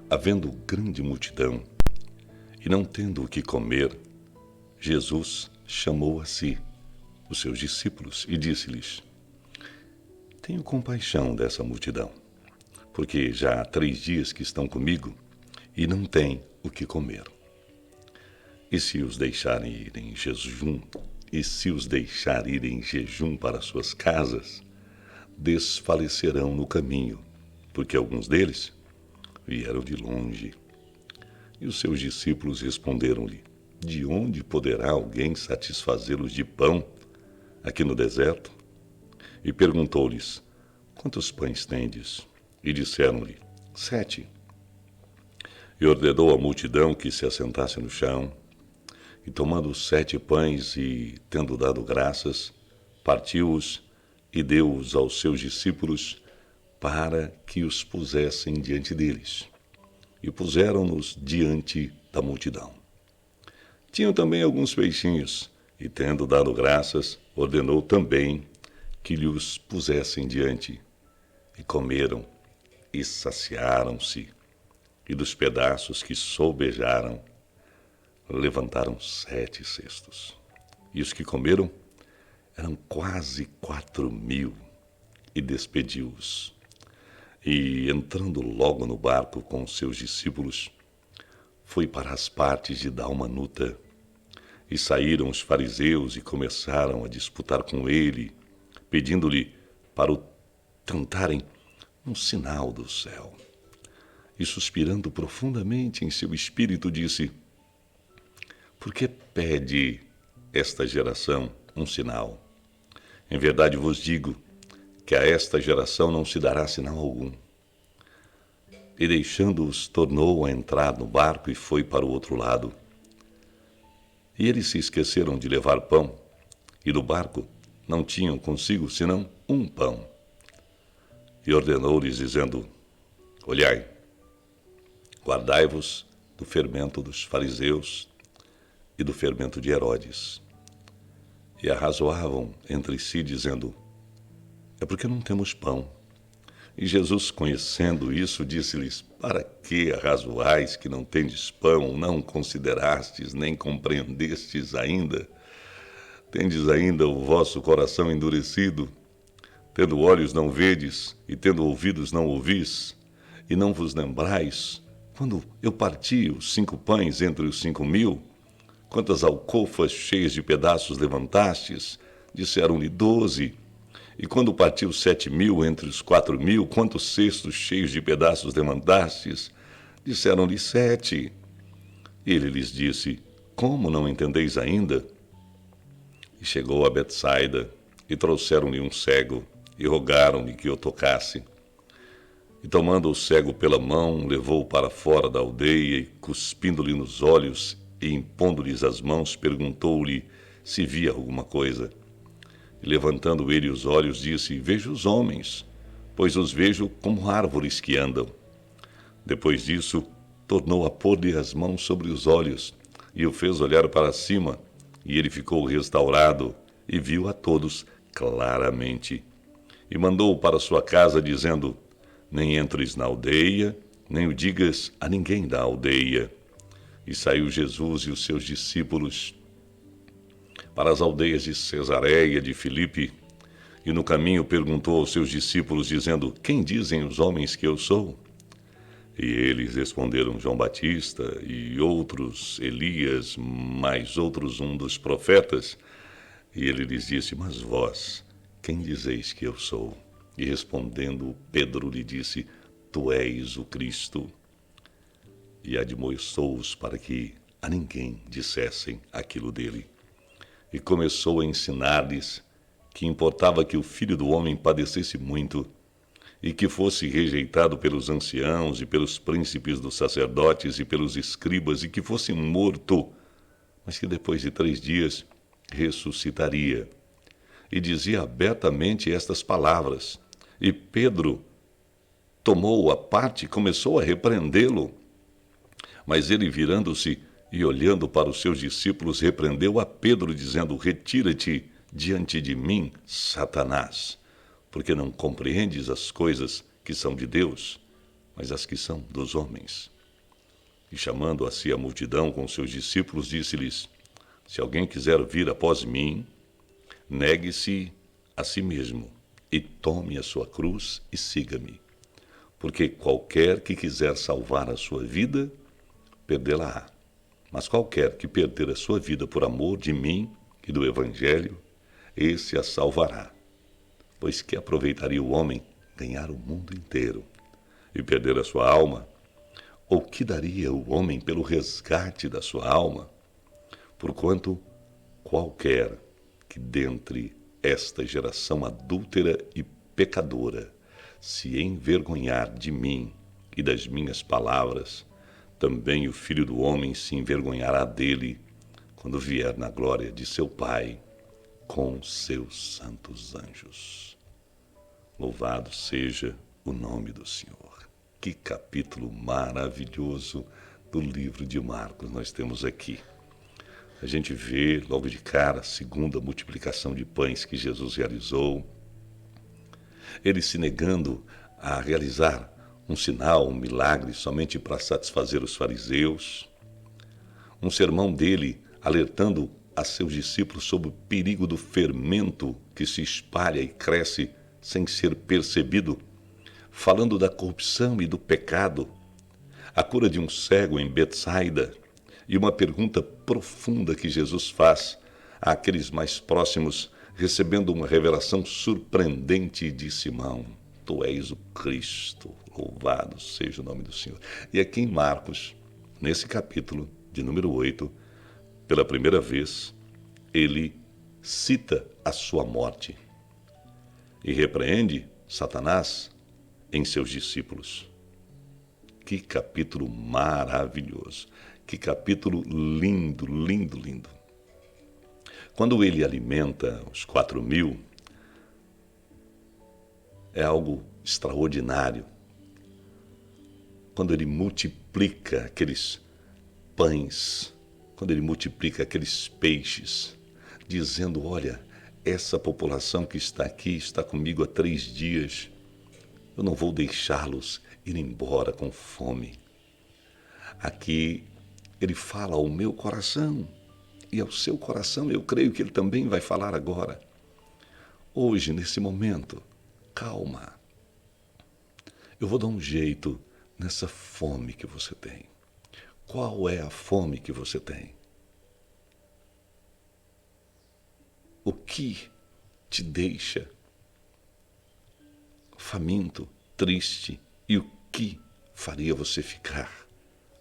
Havendo grande multidão, e não tendo o que comer, Jesus chamou a si os seus discípulos e disse-lhes: Tenho compaixão dessa multidão, porque já há 3 dias que estão comigo e não têm o que comer. E se os deixarem ir em jejum, para suas casas, desfalecerão no caminho, porque alguns deles vieram de longe. E os seus discípulos responderam-lhe: De onde poderá alguém satisfazê-los de pão aqui no deserto? E perguntou-lhes: Quantos pães tendes? E disseram-lhe: 7. E ordenou à multidão que se assentasse no chão. E tomando os 7 pães e, tendo dado graças, partiu-os e deu-os aos seus discípulos para que os pusessem diante deles. E puseram-nos diante da multidão. Tinham também alguns peixinhos, e tendo dado graças, ordenou também que lhe os pusessem diante. E comeram, e saciaram-se, e dos pedaços que sobejaram, levantaram 7 cestos. E os que comeram eram quase 4.000, e despediu-os. E, entrando logo no barco com os seus discípulos, foi para as partes de Dalmanuta. E saíram os fariseus e começaram a disputar com ele, pedindo-lhe para o tentarem um sinal do céu. E, suspirando profundamente em seu espírito, disse: Por que pede esta geração um sinal? Em verdade vos digo que a esta geração não se dará sinal algum. E deixando-os, tornou a entrar no barco e foi para o outro lado. E eles se esqueceram de levar pão, e no barco não tinham consigo senão um pão. E ordenou-lhes, dizendo: Olhai, guardai-vos do fermento dos fariseus e do fermento de Herodes. E arrazoavam entre si, dizendo: É porque não temos pão. E Jesus, conhecendo isso, disse-lhes: Para que arrazoais que não tendes pão? Não considerastes, nem compreendestes ainda? Tendes ainda o vosso coração endurecido? Tendo olhos não vedes, e tendo ouvidos não ouvis? E não vos lembrais, quando eu parti os 5 pães entre os 5.000, quantas alcofas cheias de pedaços levantastes? Disseram-lhe 12. E quando partiu 7.000 entre os 4.000, quantos cestos cheios de pedaços levantastes? Disseram-lhe 7. Ele lhes disse: Como não entendeis ainda? E chegou a Betsaida, e trouxeram-lhe um cego, e rogaram-lhe que o tocasse. E tomando o cego pela mão, levou-o para fora da aldeia, e cuspindo-lhe nos olhos, e impondo-lhes as mãos, perguntou-lhe se via alguma coisa. E levantando ele os olhos, disse: Vejo os homens, pois os vejo como árvores que andam. Depois disso, tornou a pôr-lhe as mãos sobre os olhos, e o fez olhar para cima, e ele ficou restaurado, e viu a todos claramente. E mandou-o para sua casa, dizendo: Nem entres na aldeia, nem o digas a ninguém da aldeia. E saiu Jesus e os seus discípulos para as aldeias de Cesareia de Filipe, e no caminho perguntou aos seus discípulos, dizendo: Quem dizem os homens que eu sou? E eles responderam: João Batista, e outros Elias, mais outros um dos profetas. E ele lhes disse: Mas vós, quem dizeis que eu sou? E respondendo, Pedro lhe disse: Tu és o Cristo. E admoestou-os para que a ninguém dissessem aquilo dele. E começou a ensinar-lhes que importava que o Filho do Homem padecesse muito, e que fosse rejeitado pelos anciãos e pelos príncipes dos sacerdotes e pelos escribas, e que fosse morto, mas que depois de 3 dias ressuscitaria. E dizia abertamente estas palavras. E Pedro tomou-o à parte e começou a repreendê-lo. Mas ele, virando-se e olhando para os seus discípulos, repreendeu a Pedro, dizendo: Retira-te diante de mim, Satanás, porque não compreendes as coisas que são de Deus, mas as que são dos homens. E chamando a si a multidão com seus discípulos, disse-lhes: Se alguém quiser vir após mim, negue-se a si mesmo e tome a sua cruz e siga-me. Porque qualquer que quiser salvar a sua vida, perdê-la-á. Mas qualquer que perder a sua vida por amor de mim e do Evangelho, esse a salvará. Pois que aproveitaria o homem ganhar o mundo inteiro e perder a sua alma? Ou que daria o homem pelo resgate da sua alma? Porquanto qualquer que dentre esta geração adúltera e pecadora se envergonhar de mim e das minhas palavras, também o Filho do Homem se envergonhará dele quando vier na glória de seu Pai com seus santos anjos. Louvado seja o nome do Senhor. Que capítulo maravilhoso do livro de Marcos nós temos aqui. A gente vê logo de cara a segunda multiplicação de pães que Jesus realizou. Ele se negando a realizar um sinal, um milagre, somente para satisfazer os fariseus. Um sermão dele alertando a seus discípulos sobre o perigo do fermento que se espalha e cresce sem ser percebido, falando da corrupção e do pecado, a cura de um cego em Betsaida e uma pergunta profunda que Jesus faz àqueles mais próximos, recebendo uma revelação surpreendente de Simão: Tu és o Cristo, louvado seja o nome do Senhor. E aqui em Marcos, nesse capítulo de número 8, pela primeira vez, ele cita a sua morte e repreende Satanás em seus discípulos. Que capítulo maravilhoso, que capítulo lindo, lindo, lindo. Quando ele alimenta os 4.000, é algo extraordinário. Quando ele multiplica aqueles pães, quando ele multiplica aqueles peixes, dizendo: olha, essa população que está aqui está comigo há 3 dias, eu não vou deixá-los ir embora com fome. Aqui ele fala ao meu coração, e ao seu coração eu creio que ele também vai falar agora. Hoje, nesse momento, calma. Eu vou dar um jeito nessa fome que você tem. Qual é a fome que você tem? O que te deixa faminto, triste, e o que faria você ficar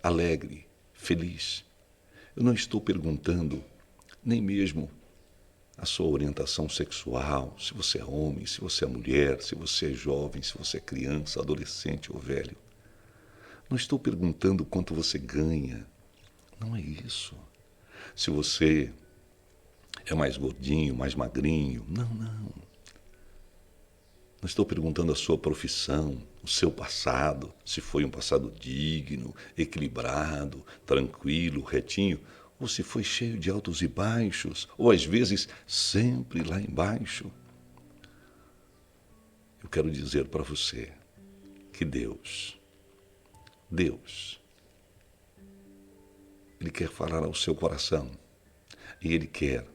alegre, feliz? Eu não estou perguntando nem mesmo a sua orientação sexual, se você é homem, se você é mulher, se você é jovem, se você é criança, adolescente ou velho. Não estou perguntando quanto você ganha. Não é isso. Se você é mais gordinho, mais magrinho. Não, não. Não estou perguntando a sua profissão, o seu passado, se foi um passado digno, equilibrado, tranquilo, retinho, ou se foi cheio de altos e baixos, ou às vezes sempre lá embaixo. Eu quero dizer para você que Deus, Ele quer falar ao seu coração e Ele quer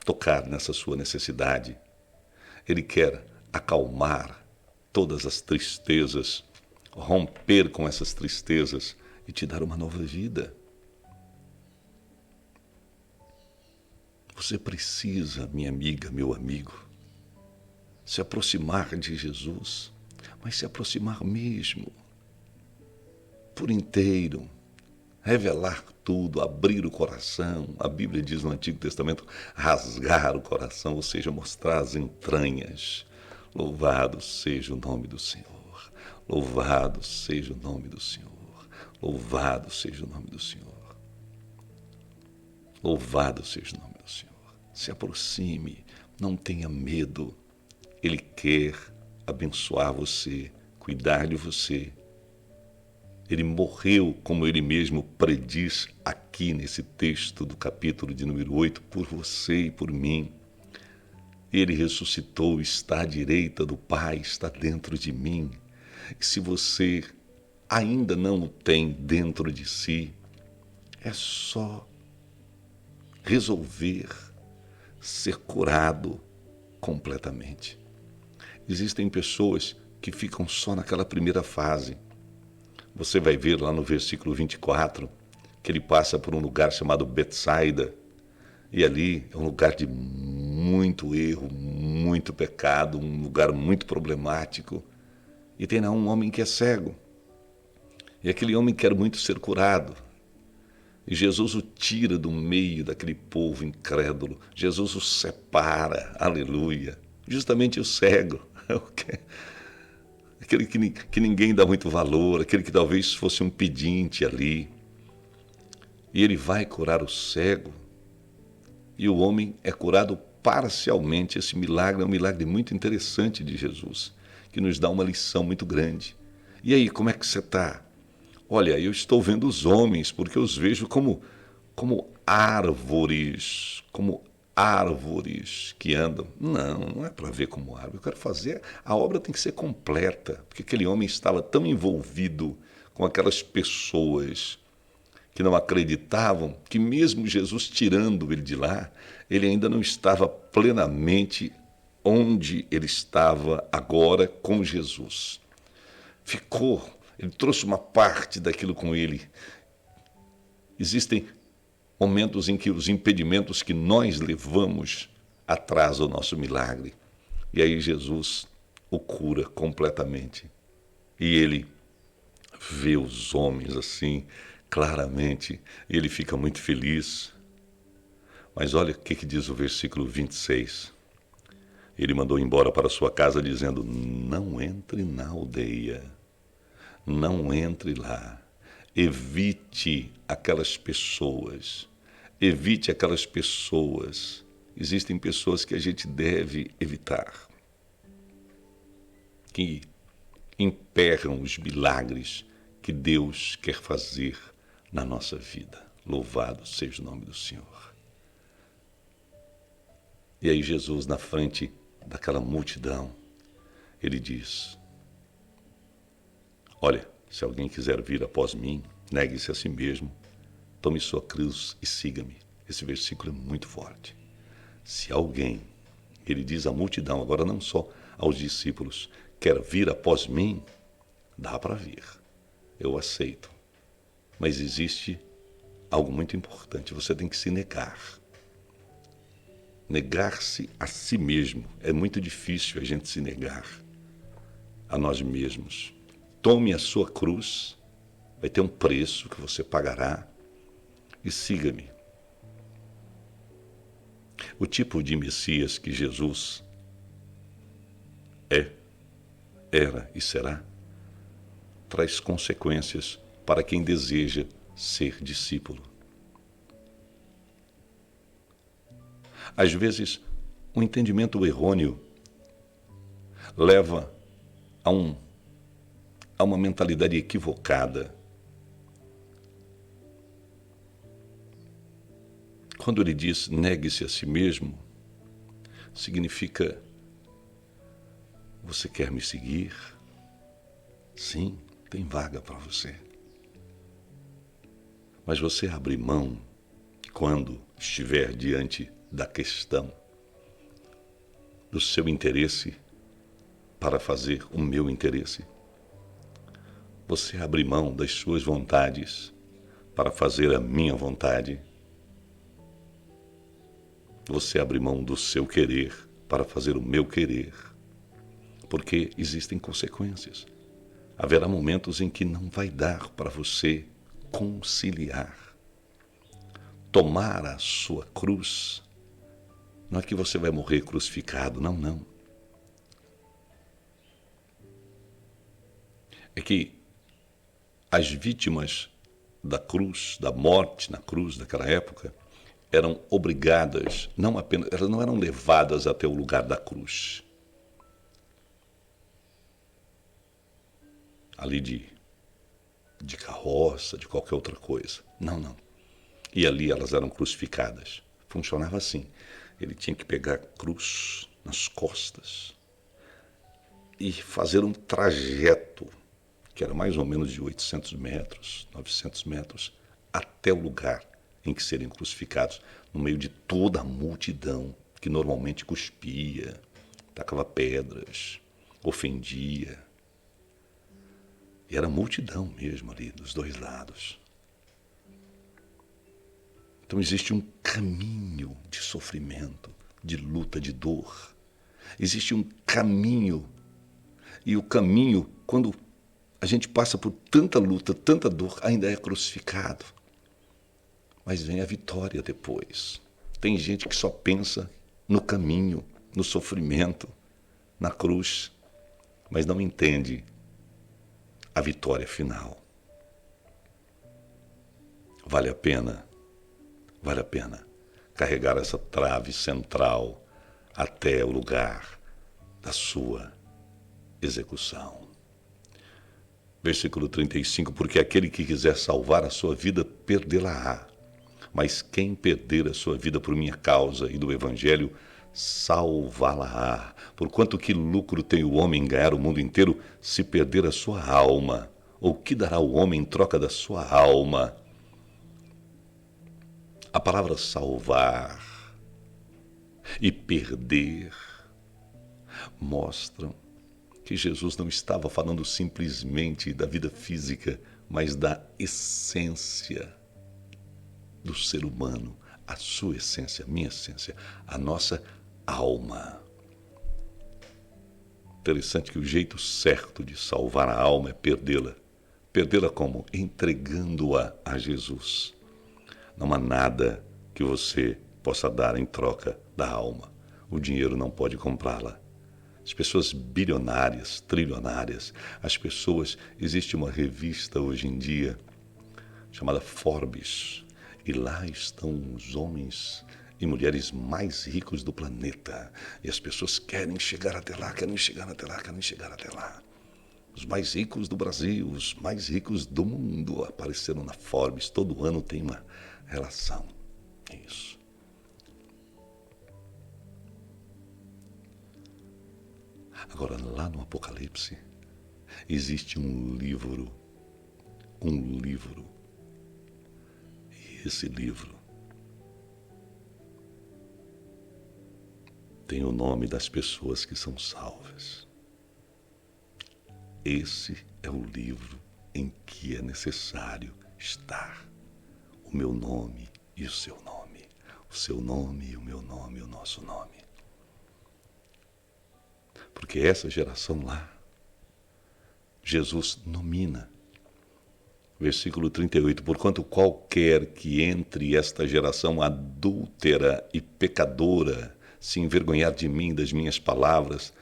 tocar nessa sua necessidade. Ele quer acalmar todas as tristezas, romper com essas tristezas e te dar uma nova vida. Você precisa, minha amiga, meu amigo, se aproximar de Jesus, mas se aproximar mesmo, por inteiro, revelar tudo, abrir o coração. A Bíblia diz no Antigo Testamento, rasgar o coração, ou seja, mostrar as entranhas. Louvado seja o nome do Senhor. Louvado seja o nome do Senhor. Louvado seja o nome do Senhor. Louvado seja o nome do Senhor. Se aproxime, não tenha medo. Ele quer abençoar você, cuidar de você. Ele morreu, como ele mesmo prediz aqui nesse texto do capítulo de número 8, por você e por mim. Ele ressuscitou, está à direita do Pai, está dentro de mim. E se você ainda não o tem dentro de si, é só resolver ser curado completamente. Existem pessoas que ficam só naquela primeira fase. Você vai ver lá no versículo 24 que ele passa por um lugar chamado Betsaida, e ali é um lugar de muito erro, muito pecado, um lugar muito problemático. E tem lá um homem que é cego. E aquele homem quer muito ser curado. E Jesus o tira do meio daquele povo incrédulo. Jesus o separa, aleluia. Justamente o cego, aquele que ninguém dá muito valor, aquele que talvez fosse um pedinte ali. E ele vai curar o cego. E o homem é curado parcialmente. Esse milagre é um milagre muito interessante de Jesus, que nos dá uma lição muito grande. E aí, como é que você está? Olha, eu estou vendo os homens, porque eu os vejo como árvores que andam. Não, não é para ver como árvore. Eu quero fazer, a obra tem que ser completa, porque aquele homem estava tão envolvido com aquelas pessoas que não acreditavam, que mesmo Jesus tirando ele de lá, ele ainda não estava plenamente onde ele estava agora com Jesus. Ele trouxe uma parte daquilo com ele. Existem momentos em que os impedimentos que nós levamos atrasam o nosso milagre. E aí Jesus o cura completamente. E ele vê os homens assim, claramente, e ele fica muito feliz. Mas olha o que diz o versículo 26. Ele mandou embora para sua casa dizendo: não entre na aldeia, não entre lá, evite aquelas pessoas, Existem pessoas que a gente deve evitar, que emperram os milagres que Deus quer fazer na nossa vida. Louvado seja o nome do Senhor. E aí Jesus, na frente daquela multidão, ele diz: olha, se alguém quiser vir após mim, negue-se a si mesmo, tome sua cruz e siga-me. Esse versículo é muito forte. Se alguém, ele diz à multidão, agora não só aos discípulos, quer vir após mim, dá para vir, eu aceito. Mas existe algo muito importante, você tem que se negar. Negar-se a si mesmo. É muito difícil a gente se negar a nós mesmos. Tome a sua cruz, vai ter um preço que você pagará, e siga-me. O tipo de Messias que Jesus era e será, traz consequências para quem deseja ser discípulo. Às vezes, um entendimento errôneo leva a uma mentalidade equivocada. Quando ele diz negue-se a si mesmo, significa: você quer me seguir? Sim, tem vaga para você. Mas você abre mão quando estiver diante da questão do seu interesse para fazer o meu interesse. Você abre mão das suas vontades para fazer a minha vontade. Você abre mão do seu querer para fazer o meu querer. Porque existem consequências. Haverá momentos em que não vai dar para você conciliar. Tomar a sua cruz, não é que você vai morrer crucificado, não. É que as vítimas da cruz, da morte na cruz daquela época, eram obrigadas, elas não eram levadas até o lugar da cruz. Ali de carroça, de qualquer outra coisa. Não. E ali elas eram crucificadas. Funcionava assim. Ele tinha que pegar a cruz nas costas e fazer um trajeto que era mais ou menos de 800 metros, 900 metros, até o lugar em que seriam crucificados, no meio de toda a multidão que normalmente cuspia, tacava pedras, ofendia. E era multidão mesmo ali, dos dois lados. Então existe um caminho de sofrimento, de luta, de dor. Existe um caminho. E o caminho, quando a gente passa por tanta luta, tanta dor, ainda é crucificado. Mas vem a vitória depois. Tem gente que só pensa no caminho, no sofrimento, na cruz, mas não entende a vitória final. Vale a pena carregar essa trave central até o lugar da sua execução. Versículo 35, porque aquele que quiser salvar a sua vida, perdê-la-á. Mas quem perder a sua vida por minha causa e do Evangelho, salvá-la-á. Porquanto que lucro tem o homem em ganhar o mundo inteiro, se perder a sua alma? Ou que dará o homem em troca da sua alma? A palavra salvar e perder mostram que Jesus não estava falando simplesmente da vida física, mas da essência do ser humano, a sua essência, a minha essência, a nossa alma. Interessante que o jeito certo de salvar a alma é perdê-la. Perdê-la como? Entregando-a a Jesus. Não há nada que você possa dar em troca da alma. O dinheiro não pode comprá-la. As pessoas bilionárias, trilionárias, as pessoas... Existe uma revista hoje em dia chamada Forbes, e lá estão os homens e mulheres mais ricos do planeta. E as pessoas querem chegar até lá, querem chegar até lá, querem chegar até lá. Os mais ricos do Brasil, os mais ricos do mundo apareceram na Forbes. Todo ano tem uma relação. É isso. Agora, lá no Apocalipse, existe um livro. E esse livro tem o nome das pessoas que são salvas. Esse é o livro em que é necessário estar o meu nome e o seu nome. O seu nome e o meu nome e o nosso nome. Porque essa geração lá, Jesus nomina. Versículo 38, porquanto qualquer que entre esta geração adúltera e pecadora se envergonhar de mim, das minhas palavras,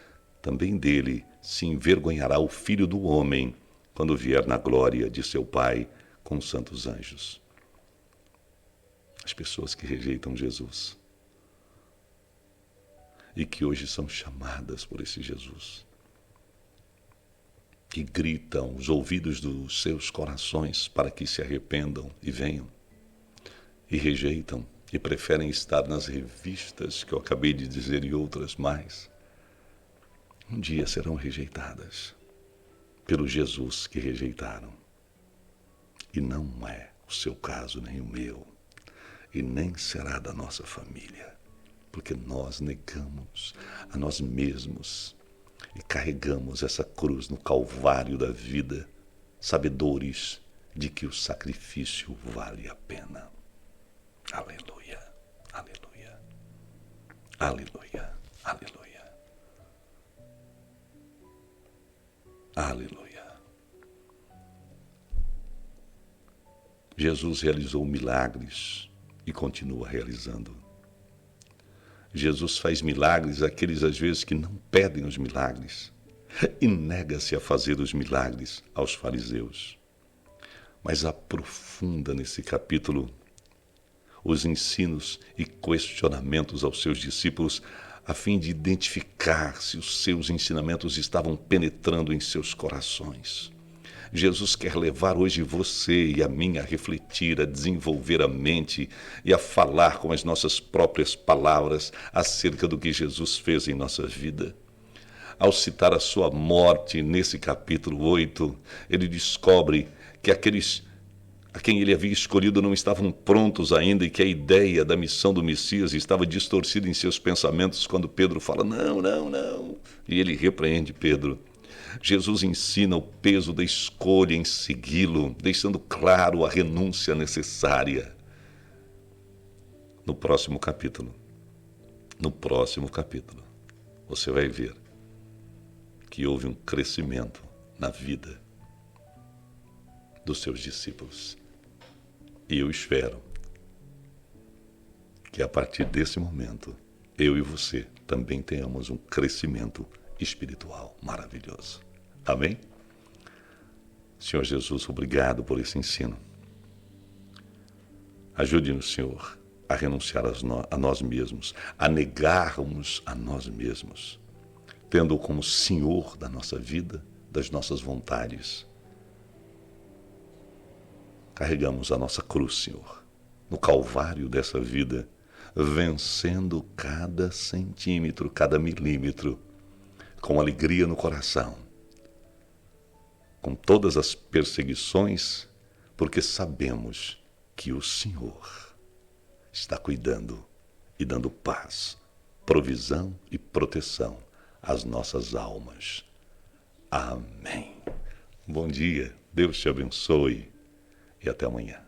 também dele se envergonhará o Filho do Homem, quando vier na glória de seu Pai com os santos anjos. As pessoas que rejeitam Jesus e que hoje são chamadas por esse Jesus, que gritam os ouvidos dos seus corações para que se arrependam e venham, e rejeitam e preferem estar nas revistas que eu acabei de dizer e outras mais, um dia serão rejeitadas pelo Jesus que rejeitaram. E não é o seu caso nem o meu, e nem será da nossa família, porque nós negamos a nós mesmos e carregamos essa cruz no calvário da vida, sabedores de que o sacrifício vale a pena. Aleluia, aleluia, aleluia, aleluia, aleluia. Jesus realizou milagres e continua realizando. Jesus faz milagres àqueles, às vezes, que não pedem os milagres e nega-se a fazer os milagres aos fariseus. Mas aprofunda nesse capítulo os ensinos e questionamentos aos seus discípulos a fim de identificar se os seus ensinamentos estavam penetrando em seus corações. Jesus quer levar hoje você e a mim a refletir, a desenvolver a mente e a falar com as nossas próprias palavras acerca do que Jesus fez em nossa vida. ao citar a sua morte nesse capítulo 8, ele descobre que aqueles a quem ele havia escolhido não estavam prontos ainda e que a ideia da missão do Messias estava distorcida em seus pensamentos quando Pedro fala, não, não, não. E ele repreende Pedro. Jesus ensina o peso da escolha em segui-lo, deixando claro a renúncia necessária. No próximo capítulo, você vai ver que houve um crescimento na vida dos seus discípulos. E eu espero que a partir desse momento, eu e você também tenhamos um crescimento espiritual maravilhoso. Amém? Senhor Jesus, obrigado por esse ensino. Ajude-nos, Senhor, a renunciar a nós mesmos, a negarmos a nós mesmos, tendo-o como Senhor da nossa vida, das nossas vontades. Carregamos a nossa cruz, Senhor, no calvário dessa vida, vencendo cada centímetro, cada milímetro, com alegria no coração, com todas as perseguições, porque sabemos que o Senhor está cuidando e dando paz, provisão e proteção às nossas almas. Amém. Bom dia, Deus te abençoe e até amanhã.